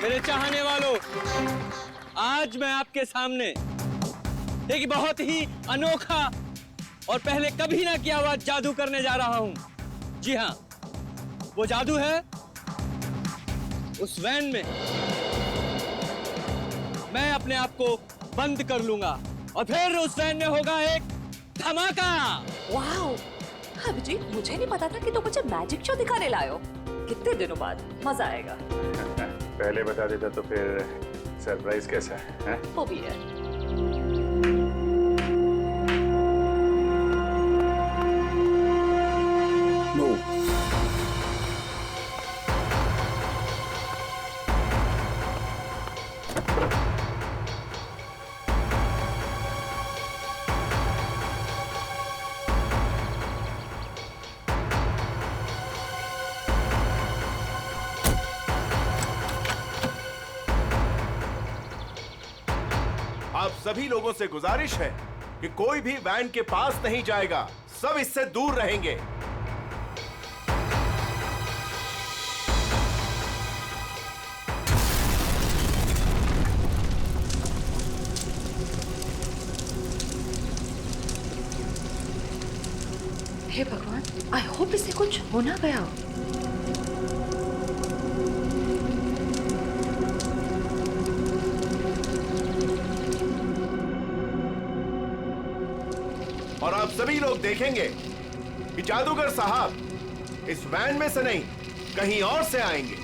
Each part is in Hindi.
मेरे चाहने वालों, आज मैं आपके सामने एक बहुत ही अनोखा और पहले कभी ना किया हुआ जादू करने जा रहा हूं। जी हां, वो जादू है उस वैन में मैं अपने आप को बंद कर लूंगा और फिर उस वैन में होगा एक धमाका। वाओ, अभिजीत, मुझे नहीं पता था कि तुम मुझे मैजिक शो दिखाने लाए हो। कितने दिनों बाद मजा आएगा। पहले बता देता तो फिर सरप्राइज कैसा है? वो भी है। आप सभी लोगों से गुजारिश है कि कोई भी वैन के पास नहीं जाएगा, सब इससे दूर रहेंगे। हे भगवान, आई होप इसे कुछ हो ना गया हो। और आप सभी लोग देखेंगे कि जादूगर साहब इस वैन में से नहीं कहीं और से आएंगे।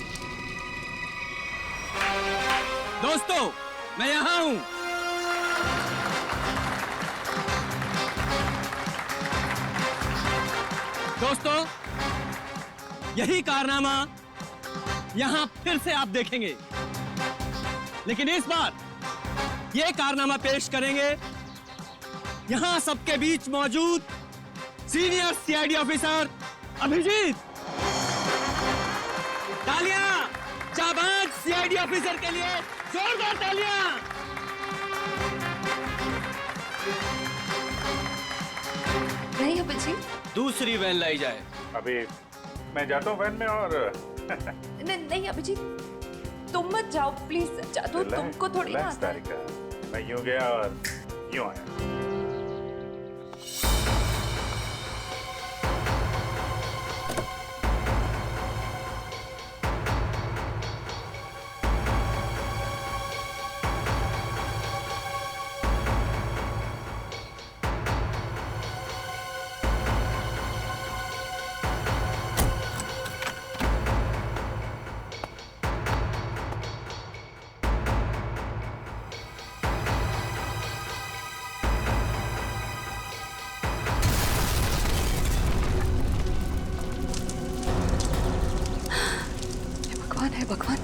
दोस्तों, मैं यहां हूं। दोस्तों, यही कारनामा यहां फिर से आप देखेंगे, लेकिन इस बार यह कारनामा पेश करेंगे यहां सबके बीच मौजूद सीनियर सीआईडी ऑफिसर अभिजीत। तालियां जाबाज सीआईडी ऑफिसर के लिए, जोरदार तालियां। नहीं अभिजीत, दूसरी वैन लाई जाए। अभी मैं जाता हूँ वैन में और नहीं अभिजीत, तुम मत जाओ प्लीज। जादू तुमको थोड़ी ना आता है। तारिका, मैं यूं गया और यूं आया। है भगवान।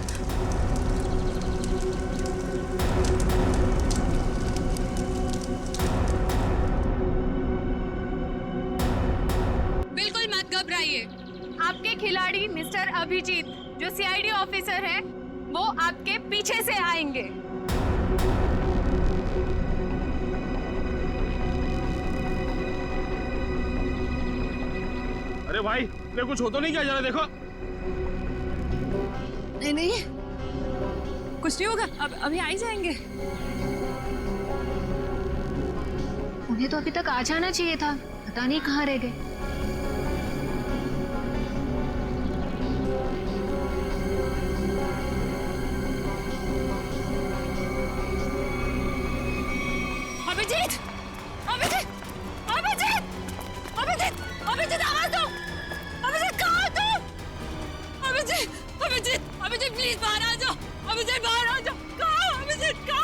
बिल्कुल मत घबराइए। आपके खिलाड़ी मिस्टर अभिजीत जो सीआईडी ऑफिसर हैं, वो आपके पीछे से आएंगे। अरे भाई, ये कुछ हो तो नहीं क्या? जरा देखो। नहीं, कुछ नहीं होगा। अब अभी आ ही जाएंगे। उन्हें तो अभी तक आ जाना चाहिए था, पता नहीं कहाँ रह गए। अभिजीत, अभिजीत, अभिजीत, अभिजीत, अभिजीत, आवाज दो। अभिजीत, कहाँ हो तुम? अभिजीत, अभिजीत, अभिजीत, प्लीज बाहर आ जाओ। अभिजीत, बाहर आ जाओ। कहाँ हो अभिजीत? कहाँ?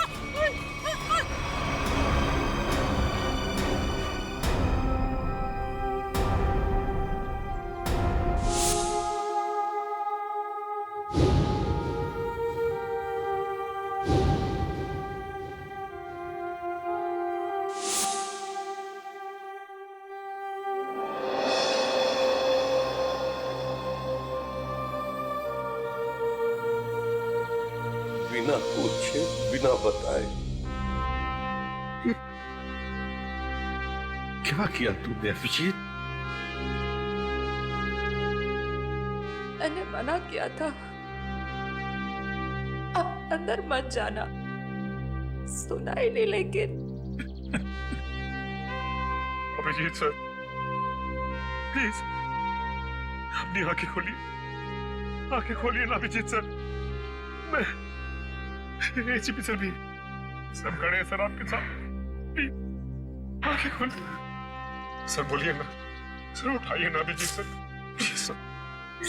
बिना पूछे, बिना बताए क्या किया तूने अभिजीत? मैंने मना किया था, अब अंदर मत जाना। सुना ही नहीं, लेकिन अभिजीत सर, प्लीज अपनी आंखें खोलिए, आंखें खोलिए ना अभिजीत सर। मैं एसीपी सर भी सब खड़े हैं सर आपके साथ, प्लीज आंखें खोलिए सर। बोलिए ना सर, उठाइए ना Abhijit sir, please sir.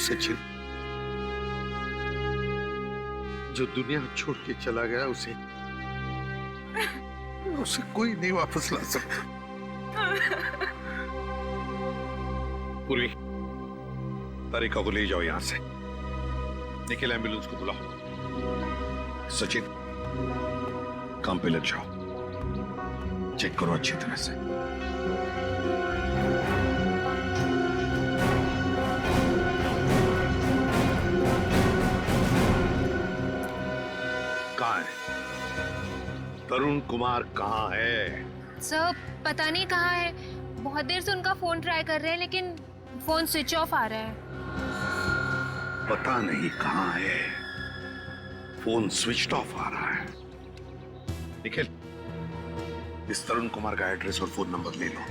Sachin जो दुनिया छोड़ के चला गया उसे कोई नहीं वापस ला सकता। पूर्वी, तारिका को ले जाओ यहां से। निखिल, एम्बुलेंस को बुलाओ। सचिन, काम पे लग जाओ, चेक करो अच्छी तरह से। कहाँ है तरुण कुमार? कहाँ है? सर पता नहीं कहाँ है, बहुत देर से उनका फोन ट्राई कर रहे हैं लेकिन फोन स्विच ऑफ आ रहा है। पता नहीं कहाँ है, फोन स्विच ऑफ आ रहा है। निखिल, इस तरुण कुमार का एड्रेस और फोन नंबर ले लो।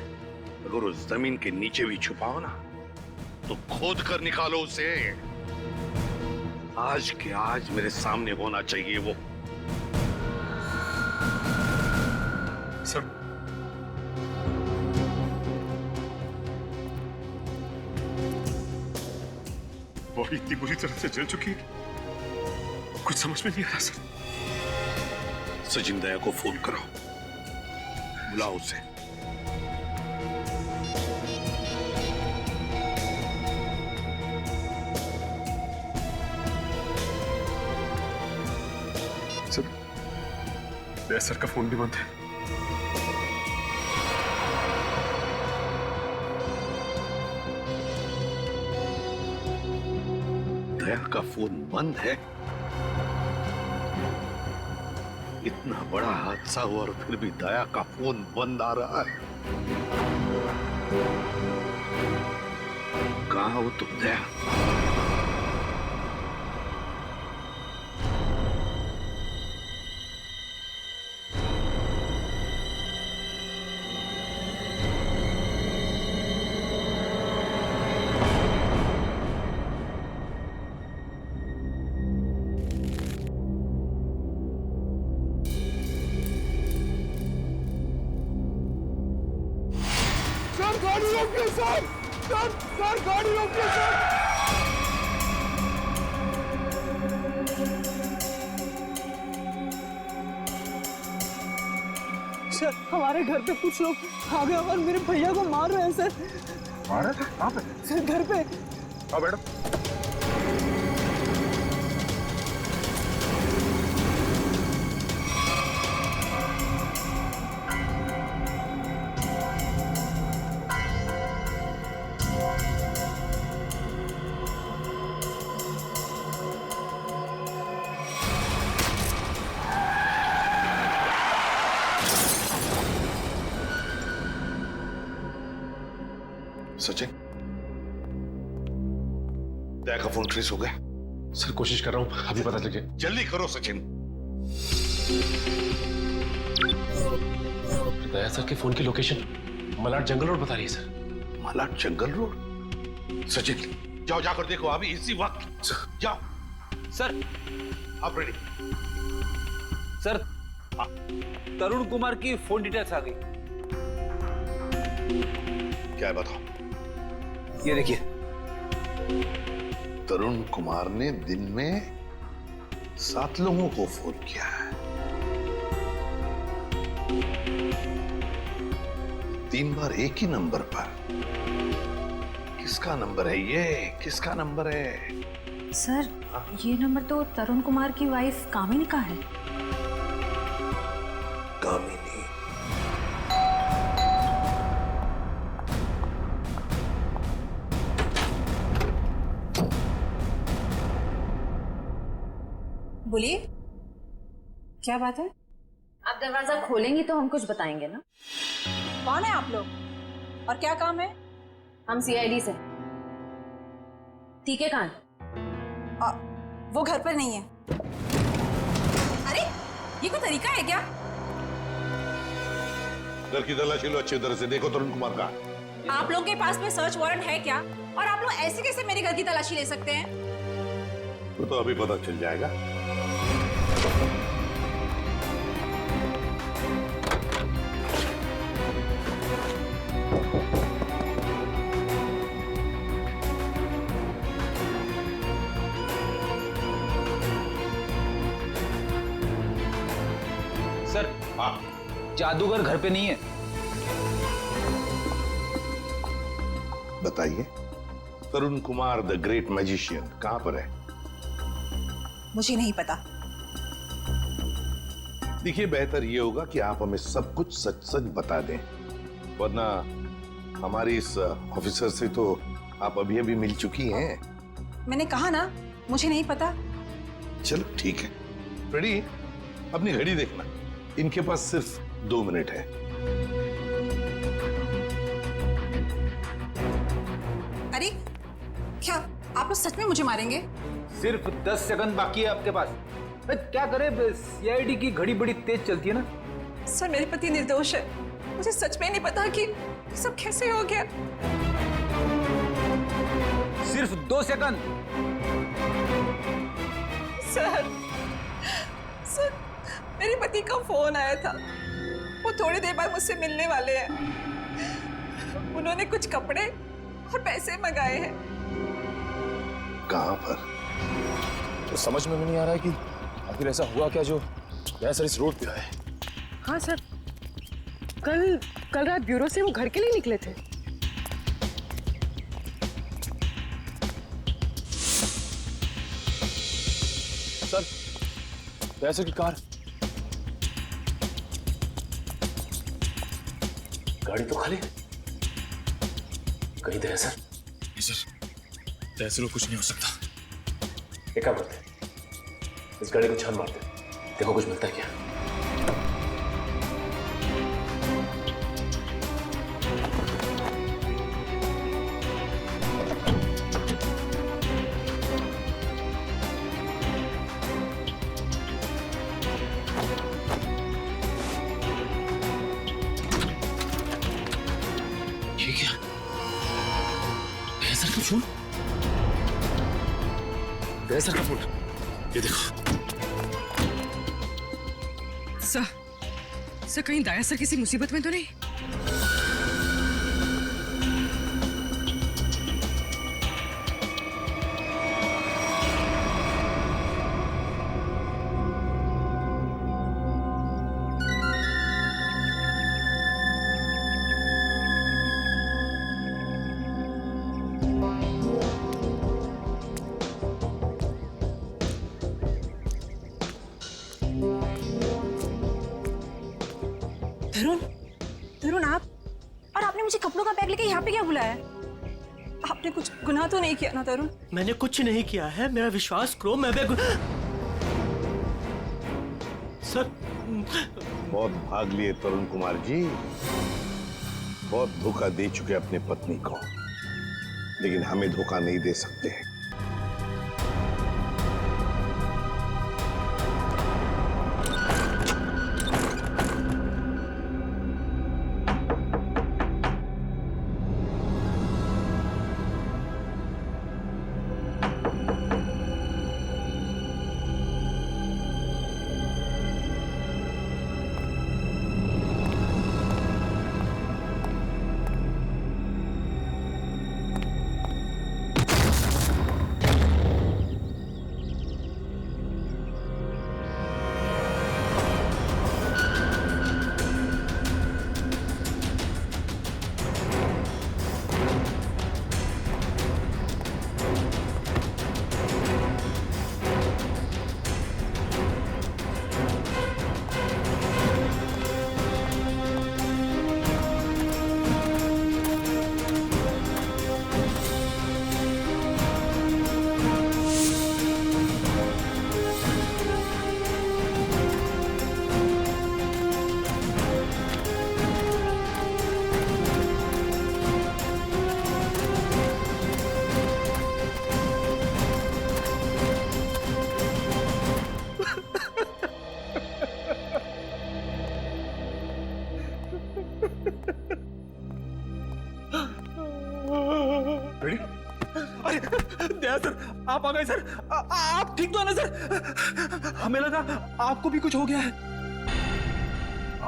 अगर उस जमीन के नीचे भी छुपाओ ना तो खोद कर निकालो उसे। आज के आज मेरे सामने होना चाहिए वो। सर बॉडी इतनी बुरी तरह से जल चुकी है, कुछ समझ में नहीं आ रहा सर। सचिन दया को फोन करो, बुलाओ उसे। सर, दया सर का फोन भी बंद है। दया का फोन बंद है? इतना बड़ा हादसा हुआ और फिर भी दया का फोन बंद आ रहा है। कहाँ हो तुम दया? गाड़ी रोकिए सर, सर गाड़ी रोकिए सर। सर हमारे घर पे कुछ लोग आ गए और मेरे भैया को मार रहे हैं सर। मार रहे थे? कहाँ पे? सर घर पे। हाँ मैडम। सचिन, दया का फोन ट्रेस हो गया? सर कोशिश कर रहा हूँ, अभी पता चल जाए। जल्दी करो सचिन। दया सर के फोन की लोकेशन मलाड जंगल रोड बता रही है सर। मलाड जंगल रोड? सचिन जाओ, जाकर देखो अभी इसी वक्त जाओ। सर आप रेडी? सर तरुण कुमार की फोन डिटेल्स आ गई। क्या है बताओ? ये देखिए, तरुण कुमार ने दिन में 7 लोगों को फोन किया है। 3 बार एक ही नंबर पर। किसका नंबर है ये? किसका नंबर है? सर ये नंबर तो तरुण कुमार की वाइफ कामिनी का है। कामिनी? बोलिए, क्या बात है? आप दरवाजा खोलेंगी तो हम कुछ बताएंगे ना। कौन है आप लोग और क्या काम है? हम सीआईडी से। ठीक है, कहाँ? वो घर पर नहीं है। अरे ये कोई तरीका है क्या? घर की तलाशी लो अच्छी तरह से, देखो तरुण कुमार का। आप लोगों के पास में सर्च वारंट है क्या? और आप लोग ऐसे कैसे मेरे घर की तलाशी ले सकते हैं? तो अभी पता चल जाएगा। सर, हाँ, जादूगर घर पे नहीं है। बताइए, तरुण कुमार द ग्रेट मैजिशियन कहां पर है? मुझे नहीं पता। देखिए, बेहतर ये होगा कि आप हमें सब कुछ सच सच बता दें, वरना हमारी इस ऑफिसर से तो आप अभी अभी मिल चुकी हैं। मैंने कहा ना, मुझे नहीं पता। चलो ठीक है। रेडी? अपनी घड़ी देखना, इनके पास सिर्फ 2 मिनट है। अरे क्या आप लोग सच में मुझे मारेंगे? सिर्फ 10 सेकंड बाकी है आपके पास। क्या करे, सीआईडी की घड़ी बड़ी तेज चलती है ना। सर, मेरे पति निर्दोष है। मुझे सच में नहीं पता कि सब कैसे हो गया। सिर्फ 2 सेकंड। सर, मेरे पति का फोन आया था। वो थोड़ी देर बाद मुझसे मिलने वाले हैं। उन्होंने कुछ कपड़े और पैसे मंगाए हैं। कहां पर? तो समझ में नहीं आ रहा है कि आखिर ऐसा हुआ क्या जो सर इस रोड पे आए। हाँ सर, कल रात ब्यूरो से वो घर के लिए निकले थे। सर, पैसे की कार, गाड़ी तो खाली, कहीं दया सर? नहीं सर, दया कुछ नहीं हो सकता। एक काम करते, इस गाड़ी को छान मारते, देखो कुछ मिलता है क्या। ये क्या? सर का फोन, सर का फोन, ये देखो। सर कहीं दाया सर किसी मुसीबत में तो नहीं? तरुण, आप और आपने मुझे कपड़ों का बैग लेके यहाँ पे क्या बुलाया? आपने कुछ गुनाह तो नहीं किया ना तरुण? मैंने कुछ नहीं किया है, मेरा विश्वास करो। मैं सर, बहुत भाग लिए तरुण कुमार जी, बहुत धोखा दे चुके अपनी पत्नी को, लेकिन हमें धोखा नहीं दे सकते। रेडी? अरे दया सर, आप आ गए सर। आप ठीक तो है ना सर? हमें लगा आपको भी कुछ हो गया है।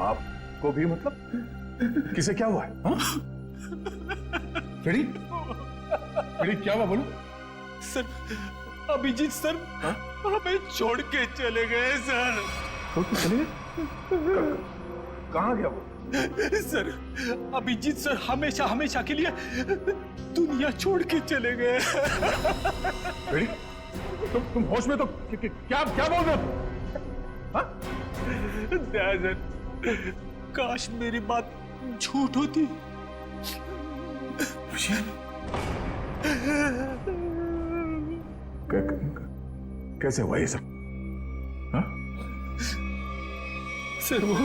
आपको भी मतलब? किसे क्या हुआ है? रेडी? रेडी क्या हुआ बोलो? सर, अभिजीत सर हमें छोड़ के चले गए सर। छोड़ के चले गए? कहाँ गया वो? सर, अभिजीत सर हमेशा हमेशा के लिए दुनिया छोड़ के चले गए। रेडी? तुम होश में तो क्या बोल रहे हो? दया सर, काश मेरी बात झूठ होती। कैसे हुआ ये सब? हाँ? सर वो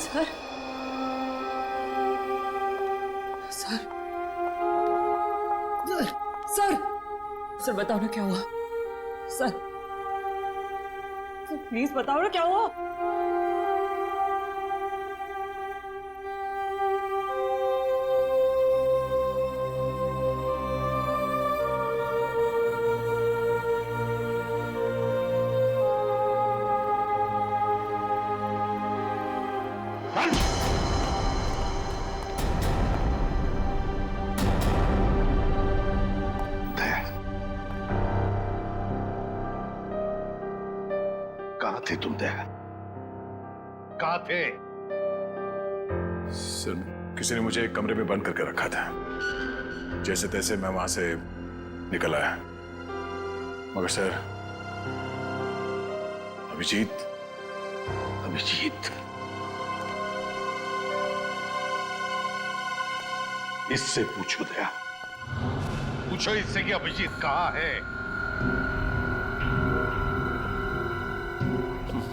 सर, सर, सर, सर बताओ ना क्या हुआ? सर, सर प्लीज बताओ ना क्या हुआ? कहाँ थे तुम दया? कहाँ थे? सर, किसी ने मुझे एक कमरे में बंद करके रखा था। जैसे तैसे मैं वहां से निकल आया, मगर सर अभिजीत इससे पूछो दया, पूछो इससे कि अभिजीत कहाँ है?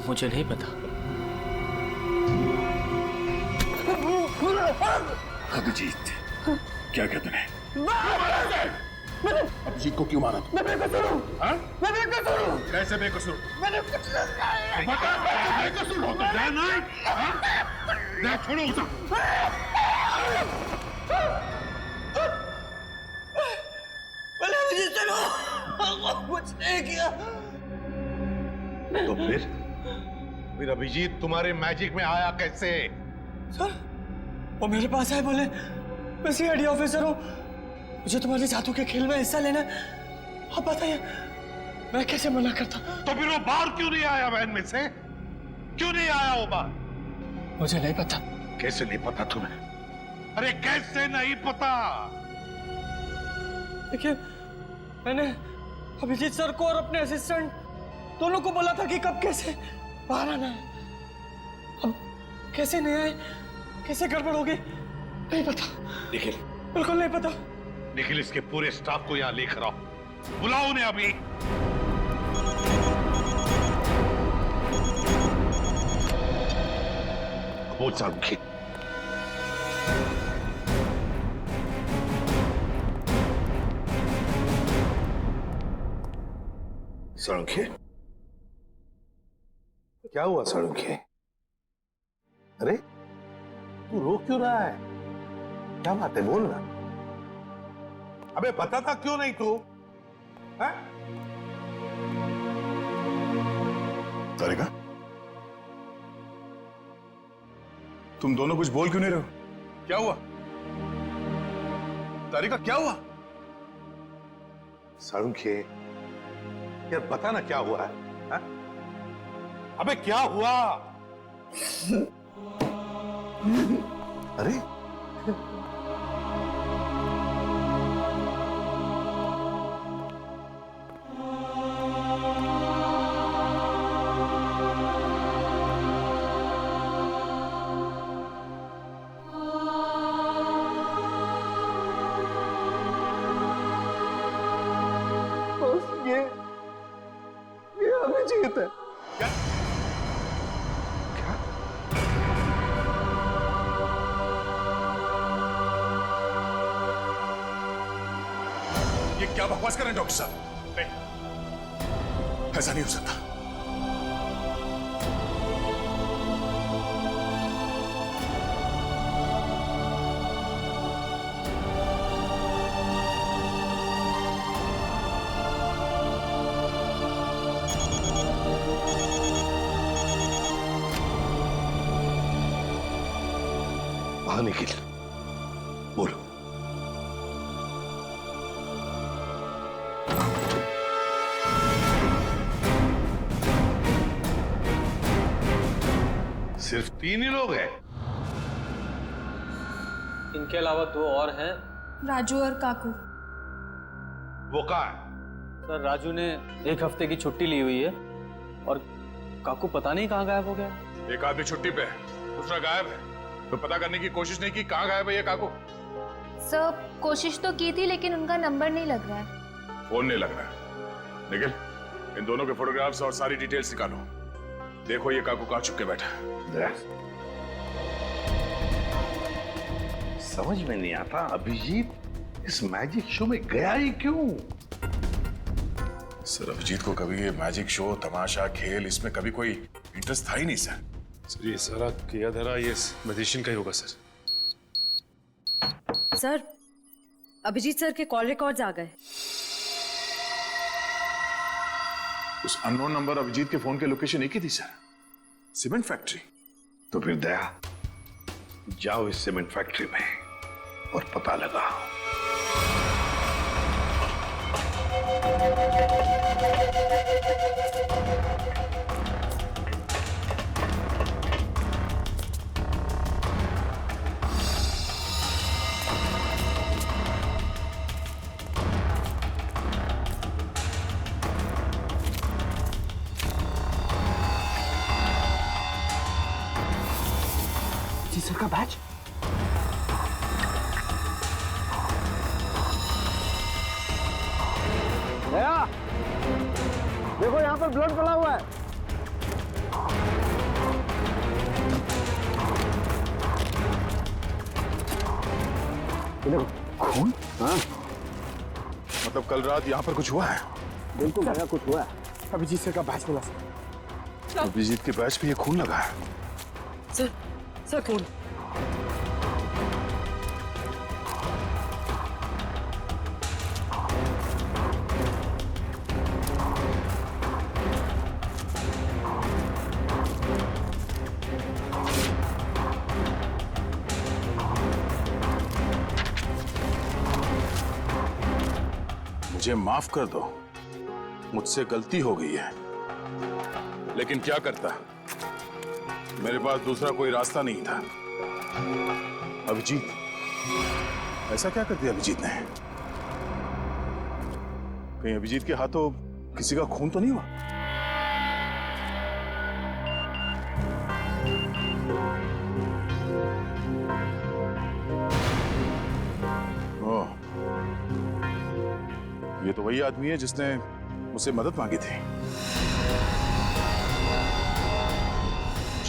मुझे नहीं पता। अभिजीत, क्या कहते हैं? अभिजीत को क्यों मारा? मैं बेकसूर हूँ। हाँ? मैं बेकसूर हूँ। कैसे बेकसूर? मैंने कुछ नहीं किया। बेकसूर हो तो दया नहीं? दया छोड़ो उसे। अभिजीत चलो, कुछ नहीं किया। तो फिर अभिजीत तुम्हारे मैजिक में आया कैसे? सर, वो मेरे पास आए, बोले मैं सीआईडी ऑफिसर हूँ, मुझे तुम्हारे जादू के खेल में हिस्सा लेना है। आप बताइए मैं कैसे मना करता? तो फिर वो बाहर क्यों नहीं आया वैन में से? क्यों नहीं आया वो बाहर? मुझे नहीं पता। कैसे नहीं पता तुम्हें? अरे कैसे नहीं पता? देखिए, मैंने अभिजीत सर को और अपने असिस्टेंट दोनों को बोला था कि कब कैसे बाहर आना है। अब कैसे नहीं आए, कैसे गड़बड़ होगी, नहीं पता। निखिल, बिल्कुल नहीं पता। निखिल, इसके पूरे स्टाफ को यहाँ लेकर आओ, बुलाओ उन्हें अभी। बोल सारुखी। सारुखी, क्या हुआ सारुखी? अरे तू रो क्यों रहा है? क्या बात है, बोल ना। अबे बताता क्यों नहीं तू? तारिका, तुम दोनों कुछ बोल क्यों नहीं रहे हो? क्या हुआ? तारिका, क्या हुआ? सारुखी, यार बता ना क्या हुआ है? हा? अबे क्या हुआ? अरे ये अभिजीत है। क्या? क्या? ये क्या बकवास कर रहे हैं डॉक्टर साहब? नहीं, ऐसा नहीं हो सकता। हाँ निखिल, बोलो। सिर्फ 3 ही लोग हैं? इनके अलावा 2 और हैं। राजू और काकू। वो कहाँ है? सर, राजू ने 1 हफ्ते की छुट्टी ली हुई है और काकू पता नहीं कहाँ गायब हो गया। एक आदमी छुट्टी पे है, दूसरा गायब है, तो पता करने की कोशिश नहीं की कहाँ गायब है ये काकू? सर, कोशिश तो की थी लेकिन उनका नंबर नहीं लग रहा है। फोन नहीं लग रहा है। निखिल, इन दोनों के फोटोग्राफ्स और सारी डिटेल्स निकालो। देखो ये काकू कहाँ छुप के बैठा है। समझ में नहीं आता अभिजीत इस मैजिक शो में गया ही क्यों? सर, अभिजीत को कभी ये मैजिक शो, तमाशा, खेल, इसमें कभी कोई इंटरेस्ट था ही नहीं सर। सर, ये सारा किया धरा ये मैजिशियन का ही होगा सर। सर, अभिजीत सर के कॉल रिकॉर्ड्स आ गए। उस अननोन नंबर अभिजीत के फोन के लोकेशन एक ही थी सर, सीमेंट फैक्ट्री। तो फिर दया, जाओ इस सीमेंट फैक्ट्री में और पता लगाओ। जी सर का बैच। दया, देखो यहाँ पर ब्लड पड़ा हुआ है। देखो खून। हाँ, मतलब कल रात यहाँ पर कुछ हुआ है? बिल्कुल दया, कुछ हुआ है। अभिजीत सर का बैच मिला सर। अभिजीत के बैच पे ये खून लगा है। सर कौन? मुझे माफ कर दो, मुझसे गलती हो गई है, लेकिन क्या करता, मेरे पास दूसरा कोई रास्ता नहीं था। अभिजीत, ऐसा क्या कर दिया अभिजीत ने? कहीं अभिजीत के हाथों किसी का खून तो नहीं हुआ? ओह, ये तो वही आदमी है जिसने मुझसे मदद मांगी थी।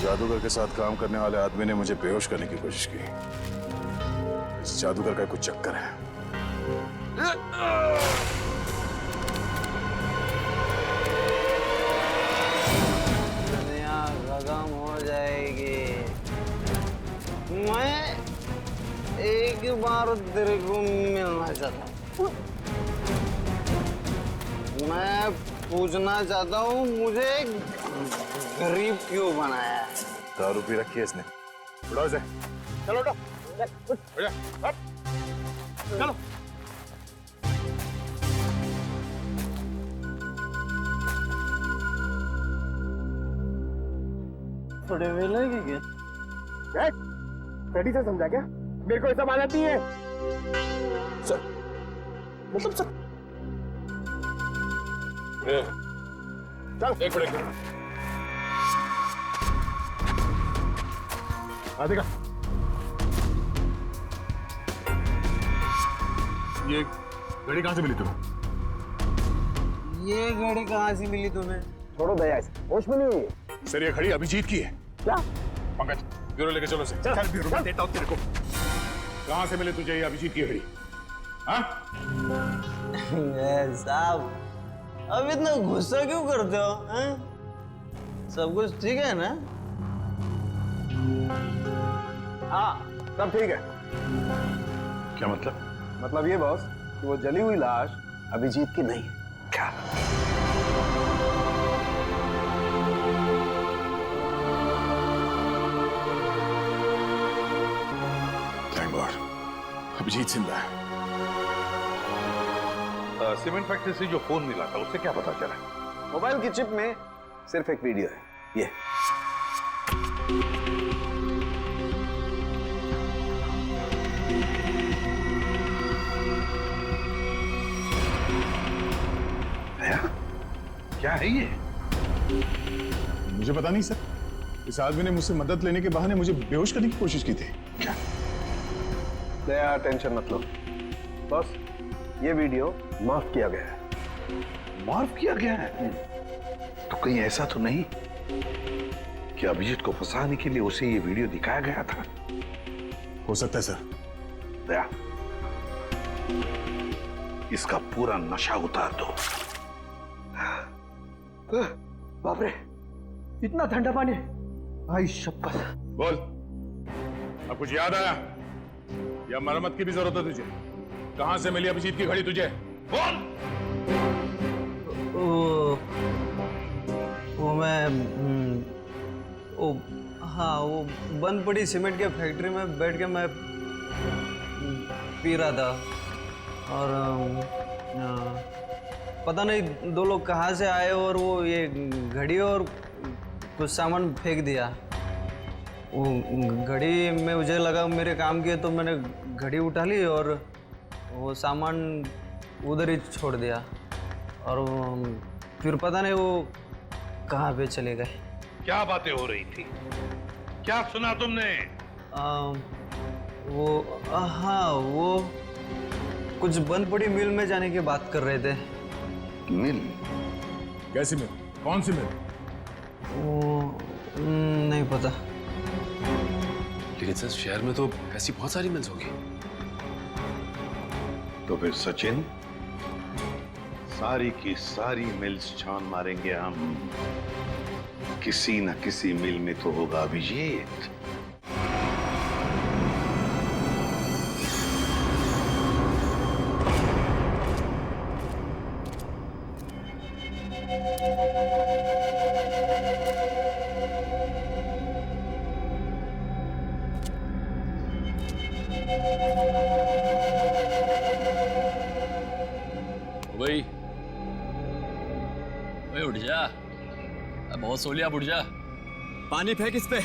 जादूगर के साथ काम करने वाले आदमी ने मुझे बेहोश करने की कोशिश की। इस जादूगर का कुछ चक्कर है। दुनिया खत्म हो जाएगी। मैं एक बार तेरे को मिलना चाहता हूँ। मैं पूछना चाहता हूँ, मुझे गरीब क्यों बनाया? दारू पी रखी है इसने। उठाओ इसे। चलो उठो। चलो। थोड़े वेले क्या? रेडी से समझा क्या? मेरे को ऐसा मानती है सर, मतलब सर। चल एक मिनट। आदेगा। ये घड़ी कहाँ से मिली तुम्हें? ये घड़ी कहाँ से मिली तुम्हें? छोड़ो दया इसे, होश में नहीं हुई। सर, ये घड़ी अभिजीत की है। क्या? पंकज, ब्यूरो लेके चलो से। चल ब्यूरो में देता हूँ तेरे को। कहाँ से मिले तुझे ये अभिजीत की घड़ी? हाँ? साहब, अब इतना गुस्सा क्यों करते हो? हैं? सब कुछ ठीक है ना? हाँ, सब ठीक है। क्या मतलब? मतलब ये बॉस कि वो जली हुई लाश अभिजीत की नहीं। क्या? थैंक गॉड, अभिजीत जिंदा है। सीमेंट फैक्ट्री से जो फोन मिला था उससे क्या पता चला? मोबाइल की चिप में सिर्फ एक वीडियो है, ये। क्या है ये? मुझे पता नहीं सर। इस आदमी ने मुझसे मदद लेने के बहाने मुझे बेहोश करने की कोशिश की थी। क्या? दया, टेंशन मत लो बॉस, ये वीडियो माफ किया गया है। माफ किया गया है? तो कहीं ऐसा तो नहीं कि अभिजीत को फंसाने के लिए उसे ये वीडियो दिखाया गया था? हो सकता है सर। दया, इसका पूरा नशा उतार दो। बाप रे, इतना ठंडा पानी! आई शपथ। बोल, अब कुछ याद आया या मरम्मत की भी जरूरत है तुझे? कहां से मिली अभिजीत की घड़ी तुझे? बोल। वो मैं हाँ, वो बंद पड़ी सीमेंट के फैक्ट्री में बैठ के मैं पी रहा था और पता नहीं दो लोग कहाँ से आए और वो ये घड़ी और कुछ सामान फेंक दिया। वो घड़ी में मुझे लगा मेरे काम की है तो मैंने घड़ी उठा ली और वो सामान उधर ही छोड़ दिया और फिर पता नहीं वो कहाँ पे चले गए। क्या बातें हो रही थी? क्या सुना तुमने? हाँ, वो कुछ बंद पड़ी मिल में जाने की बात कर रहे थे। मिल? कैसी मिल? कौन सी मिल? वो नहीं पता। लेकिन सर, शहर में तो ऐसी बहुत सारी मिल्स होगी। तो फिर सचिन, सारी की सारी मिल्स छान मारेंगे हम। किसी न किसी मिल में तो होगा अभिजीत। उठ जा, बहुत सो लिया, उठ जा। पानी फेंक इस पे।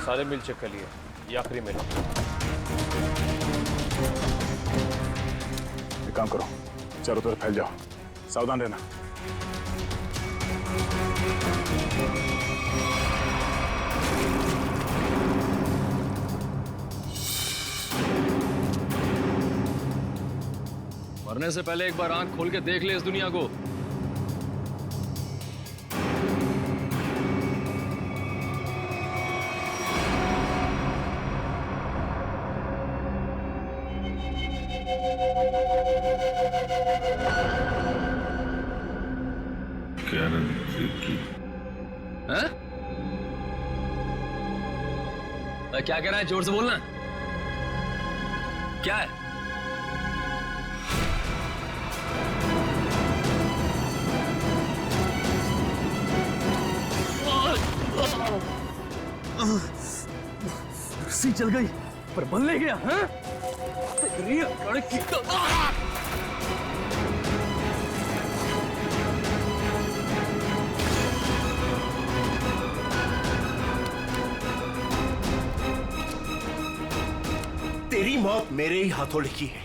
सारे मिल चेक कर लिए, ये आखिरी मिल। एक काम करो, चारों तरफ फैल जाओ, सावधान रहना। मरने से पहले एक बार आंख खोल के देख ले इस दुनिया को। हैं? क्या कह रहा है? जोर से बोलना। क्या है? रस्सी चल गई पर बल नहीं गया। हैं? तेरी अकड़ की तो तेरी मौत मेरे ही हाथों लिखी है।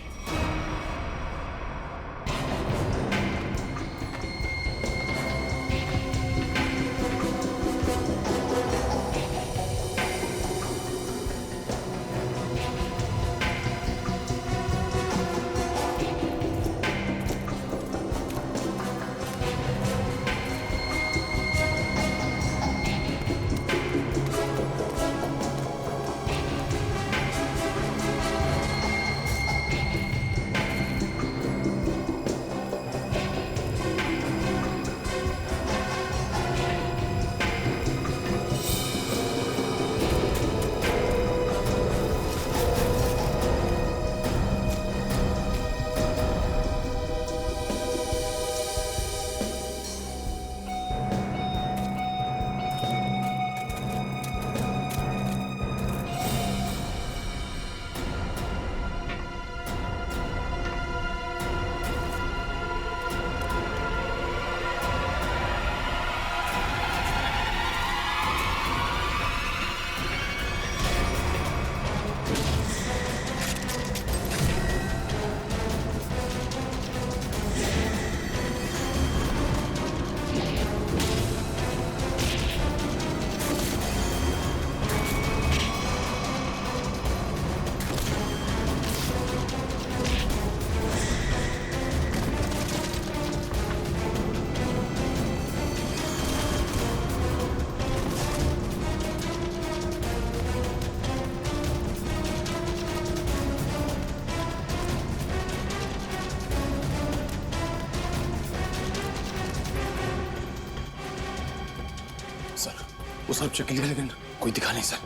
वो सब चेक लिया लेकिन कोई दिखा नहीं सर।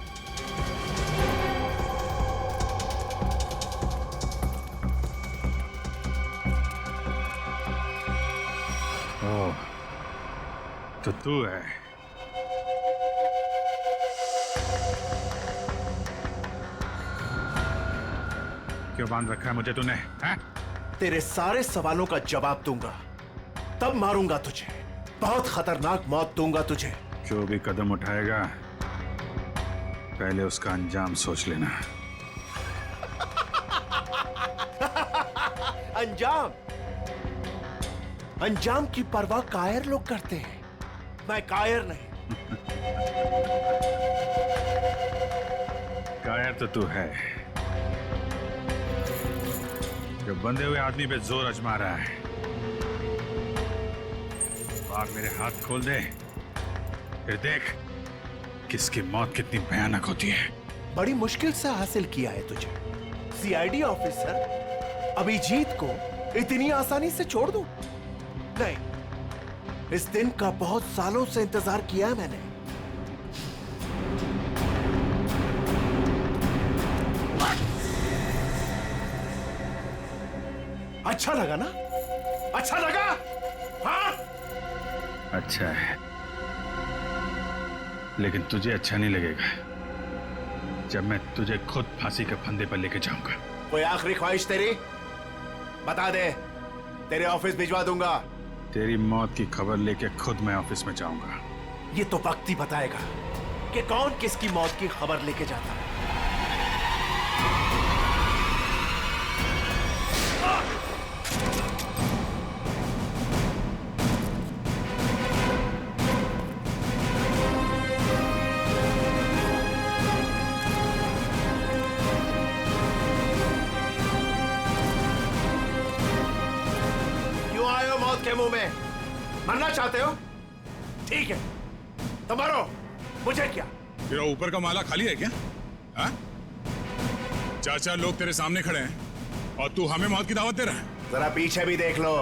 ओह, तो तू है। क्यों बांध रखा है मुझे तूने? हैं? तेरे सारे सवालों का जवाब दूंगा, तब मारूंगा तुझे। बहुत खतरनाक मौत दूंगा तुझे। जो भी कदम उठाएगा पहले उसका अंजाम सोच लेना। अंजाम? अंजाम की परवाह कायर लोग करते हैं, मैं कायर नहीं। कायर तो तू है, जो बंधे हुए आदमी पे जोर आजमा रहा है। आग मेरे हाथ खोल दे, फिर देख किसकी मौत कितनी भयानक होती है। बड़ी मुश्किल से हासिल किया है तुझे। सीआईडी ऑफिसर अभिजीत को इतनी आसानी से छोड़ दूं? नहीं, इस दिन का बहुत सालों से इंतजार किया है मैंने। अच्छा लगा ना? अच्छा लगा? हाँ? अच्छा है, लेकिन तुझे अच्छा नहीं लगेगा जब मैं तुझे खुद फांसी के फंदे पर लेके जाऊंगा। कोई आखिरी ख्वाहिश तेरी? बता दे, तेरे ऑफिस भिजवा दूंगा। तेरी मौत की खबर लेके खुद मैं ऑफिस में जाऊंगा। ये तो वक्त ही बताएगा। कि कौन किसकी मौत की खबर लेके जाता है। क्यों आए हो मौत के मुंह में? मरना चाहते हो? ठीक है तो मरो, मुझे क्या। तेरा ऊपर का माला खाली है क्या? हाँ? चार लोग तेरे सामने खड़े हैं और तू हमें मौत की दावत दे रहा है। जरा पीछे भी देख लो।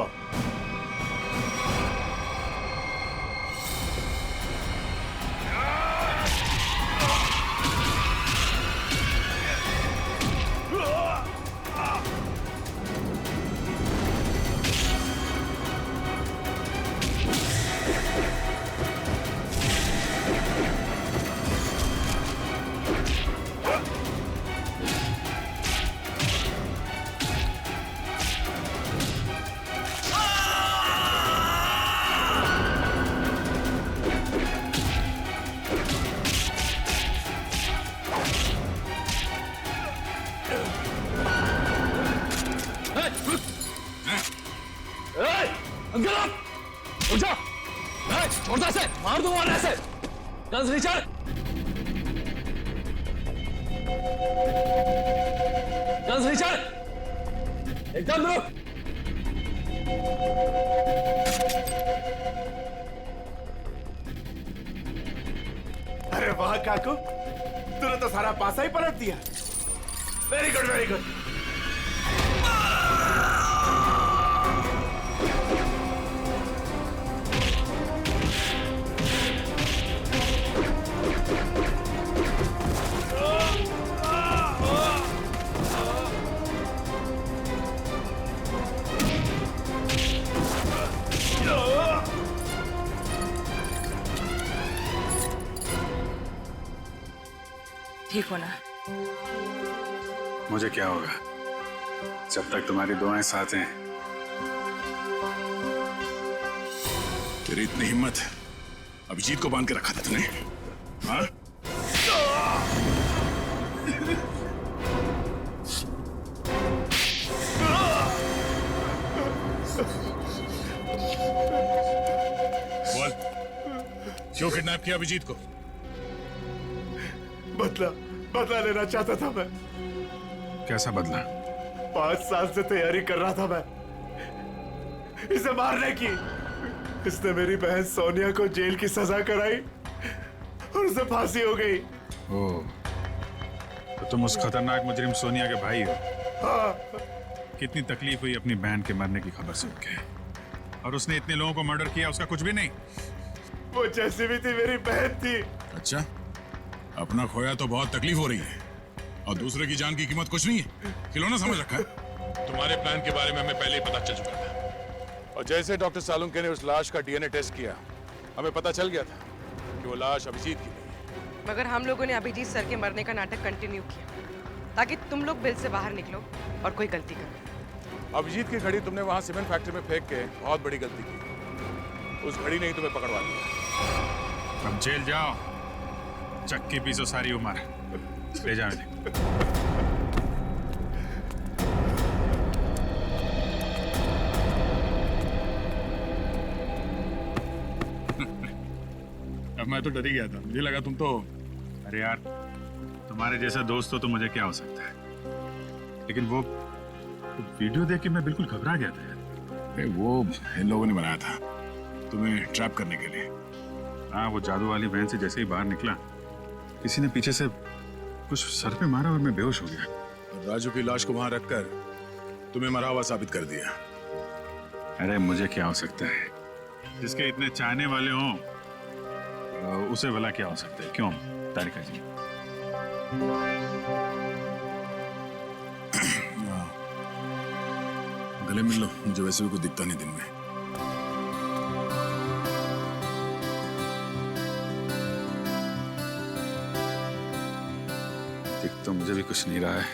छोड़ता से मार दूंगा ऐसे। गन्स नीचे, गन्स नीचे, एकदम रुक। अरे वाह काकू, तूने तो सारा पासा ही पलट दिया। Very good very good. ठीक हो ना? मुझे क्या होगा जब तक तुम्हारी दुआएं साथ हैं। तेरी इतनी हिम्मत अभिजीत को बांध के रखा था तूने? हाँ? बोल, क्यों किडनैप किया अभिजीत को? बदला लेना चाहता था मैं। कैसा बदला? 5 साल से तैयारी कर रहा था मैं इसे मारने की। इसने मेरी बहन सोनिया को जेल की सजा कराई और उसे फांसी हो गई। ओह, तो तुम उस खतरनाक मुजरिम सोनिया के भाई हो? हाँ। कितनी तकलीफ हुई अपनी बहन के मरने की खबर सुन के, और उसने इतने लोगों को मर्डर किया, उसका कुछ भी नहीं? वो जैसी भी थी मेरी बहन थी। अच्छा, अपना खोया तो बहुत तकलीफ हो रही है और दूसरे की जान की कीमत कुछ नहीं है। खिलौना समझ रखा है। तुम्हारे प्लान के बारे में हमें पहले ही पता चल चुका था, और जैसे डॉक्टर सालुंके ने उस लाश का डीएनए टेस्ट किया, हमें पता चल गया था कि वो लाश अभिजीत की नहीं है। मगर हम लोगों ने अभिजीत सर के मरने का नाटक कंटिन्यू किया ताकि तुम लोग बिल से बाहर निकलो और कोई गलती करो। अभिजीत की घड़ी तुमने वहां सीमेंट फैक्ट्री में फेंक के बहुत बड़ी गलती की। उस घड़ी ने ही तुम्हें पकड़वा दिया। अब जेल जाओ, चक्की पीसो सारी उम्र। ले जाओ इन्हें। अब मैं तो डर ही गया था, मुझे लगा तुम तो। अरे यार, तुम्हारे जैसा दोस्त हो तो मुझे क्या हो सकता है, लेकिन वो वीडियो देख के मैं बिल्कुल घबरा गया था यार। वो इन लोगों ने बनाया था तुम्हें ट्रैप करने के लिए। हाँ, वो जादू वाली वैन से जैसे ही बाहर निकला, किसी ने पीछे से कुछ सर पे मारा और मैं बेहोश हो गया। राजू की लाश को वहां रखकर तुम्हें मरा हुआ साबित कर दिया। अरे मुझे क्या हो सकता है, जिसके इतने चाहने वाले हों उसे भला क्या हो सकता है? क्यों तारिका जी? गले मिल लो, मुझे वैसे भी कुछ दिखता नहीं दिन में। दिख तो मुझे भी कुछ नहीं रहा है,